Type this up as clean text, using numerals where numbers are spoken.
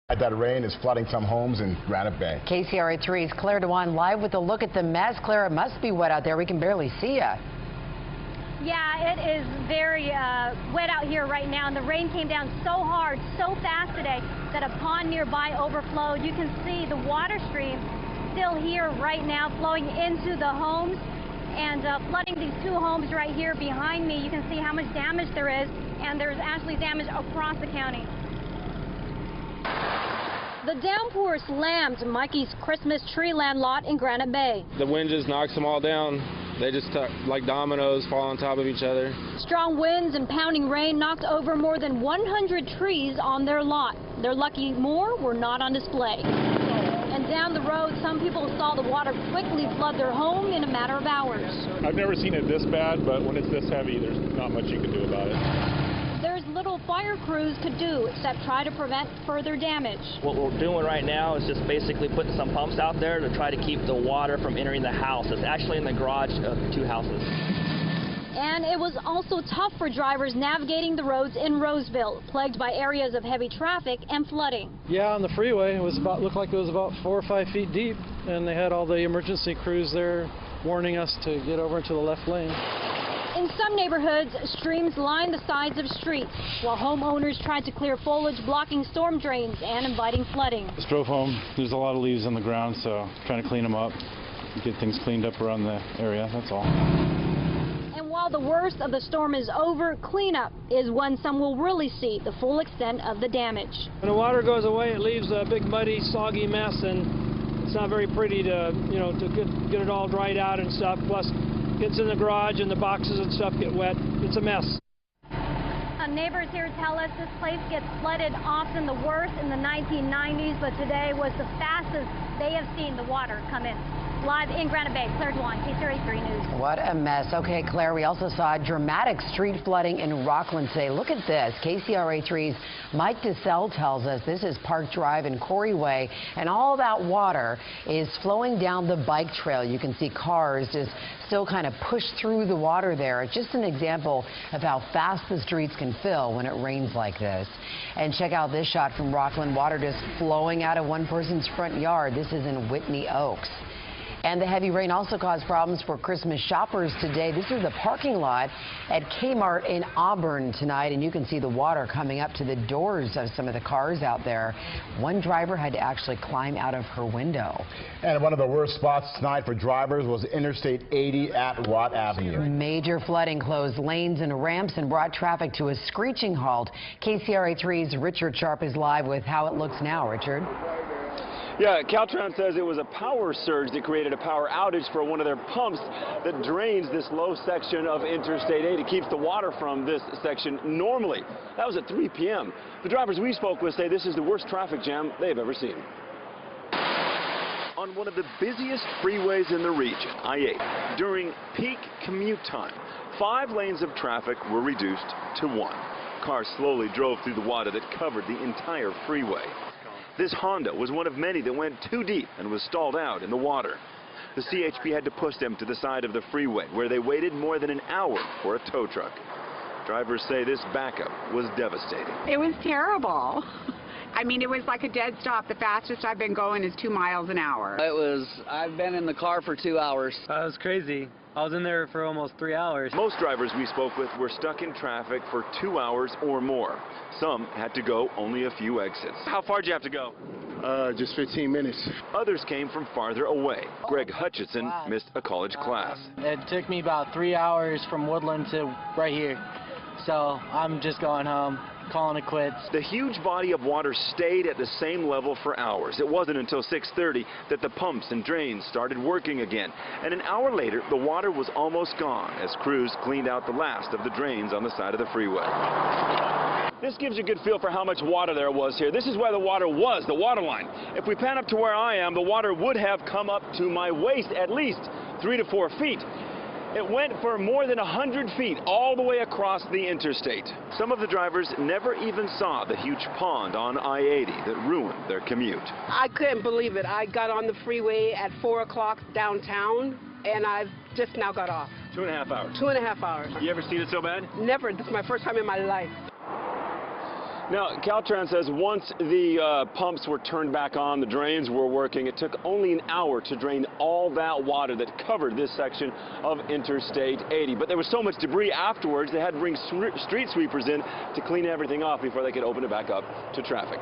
That rain is flooding some homes in Granite Bay. KCRA 3's Claire Dewan live with a look at the mess. Claire, it must be wet out there. We can barely see you. Yeah, it is very wet out here right now, and the rain came down so hard, so fast today that a pond nearby overflowed. You can see the water stream still here right now flowing into the homes and flooding these two homes right here behind me. You can see how much damage there is, and there's actually damage across the county. The downpour slammed Mikey's Christmas Treeland lot in Granite Bay. The wind just knocks them all down. They just like dominoes fall on top of each other. Strong winds and pounding rain knocked over more than 100 trees on their lot. They're lucky more were not on display. And down the road, some people saw the water quickly flood their home in a matter of hours. I've never seen it this bad, but when it's this heavy, there's not much you can do about it. There's little fire crews could do except try to prevent further damage. What we're doing right now is just basically putting some pumps out there to try to keep the water from entering the house. It's actually in the garage of two houses. And it was also tough for drivers navigating the roads in Roseville, plagued by areas of heavy traffic and flooding. Yeah, on the freeway, it was looked like it was about 4 or 5 feet deep, and they had all the emergency crews there warning us to get over into the left lane. In some neighborhoods, streams line the sides of streets, while homeowners tried to clear foliage blocking storm drains and inviting flooding. Just drove home. There's a lot of leaves on the ground, so trying to clean them up, get things cleaned up around the area, that's all. And while the worst of the storm is over, cleanup is when some will really see the full extent of the damage. When the water goes away, it leaves a big, muddy, soggy mess, and it's not very pretty to, to get it all dried out and stuff. Plus, gets in the garage and the boxes and stuff get wet. It's a mess. Neighbors here tell us this place gets flooded often, the worst in the 1990s, but today was the fastest they have seen the water come in. Live in Granite Bay, Claire Dewan, KCRA 3 News. What a mess. Okay, Claire, we also saw dramatic street flooding in Rockland today. Look at this. KCRA 3's Mike DeSalle tells us this is Park Drive and Corey Way, and all that water is flowing down the bike trail. You can see cars just still kind of push through the water there. It's just an example of how fast the streets can fill when it rains like this. And check out this shot from Rockland. Water just flowing out of one person's front yard. This is in Whitney Oaks. And the heavy rain also caused problems for Christmas shoppers today. This is the parking lot at Kmart in Auburn tonight, and you can see the water coming up to the doors of some of the cars out there. One driver had to actually climb out of her window. And one of the worst spots tonight for drivers was Interstate 80 at Watt Avenue. Major flooding closed lanes and ramps and brought traffic to a screeching halt. KCRA 3's Richard Sharp is live with how it looks now. Richard? Yeah, Caltrans says it was a power surge that created a power outage for one of their pumps that drains this low section of Interstate 80. It keeps the water from this section normally. That was at 3 p.m. The drivers we spoke with say this is the worst traffic jam they've ever seen. On one of the busiest freeways in the region, I-8, during peak commute time, 5 lanes of traffic were reduced to 1. Cars slowly drove through the water that covered the entire freeway. This Honda was one of many that went too deep and was stalled out in the water. The CHP had to push them to the side of the freeway, where they waited more than an hour for a tow truck. Drivers say this backup was devastating. It was terrible. I mean, it was like a dead stop. The fastest I've been going is 2 miles an hour. I've been in the car for 2 hours. That was crazy. I was in there for almost 3 hours. Most drivers we spoke with were stuck in traffic for 2 hours or more. Some had to go only a few exits. How far did you have to go? Just 15 minutes. Others came from farther away. Greg Hutchinson missed a college class. It took me about 3 hours from Woodland to right here. So I'm just going home, calling it quits. The huge body of water stayed at the same level for hours. It wasn't until 6:30 that the pumps and drains started working again. And an hour later, the water was almost gone as crews cleaned out the last of the drains on the side of the freeway. This gives you a good feel for how much water there was here. This is where the water was, the water line. If we pan up to where I am, the water would have come up to my waist at least 3 to 4 feet. It went for more than 100 feet all the way across the interstate. Some of the drivers never even saw the huge pond on I-80 that ruined their commute. I couldn't believe it. I got on the freeway at 4 o'clock downtown, and I've just now got off. 2.5 hours. 2.5 hours. You ever seen it so bad? Never. This is my first time in my life. Now, Caltrans says once the pumps were turned back on, the drains were working, it took only an hour to drain all that water that covered this section of Interstate 80. But there was so much debris afterwards, they had to bring street sweepers in to clean everything off before they could open it back up to traffic.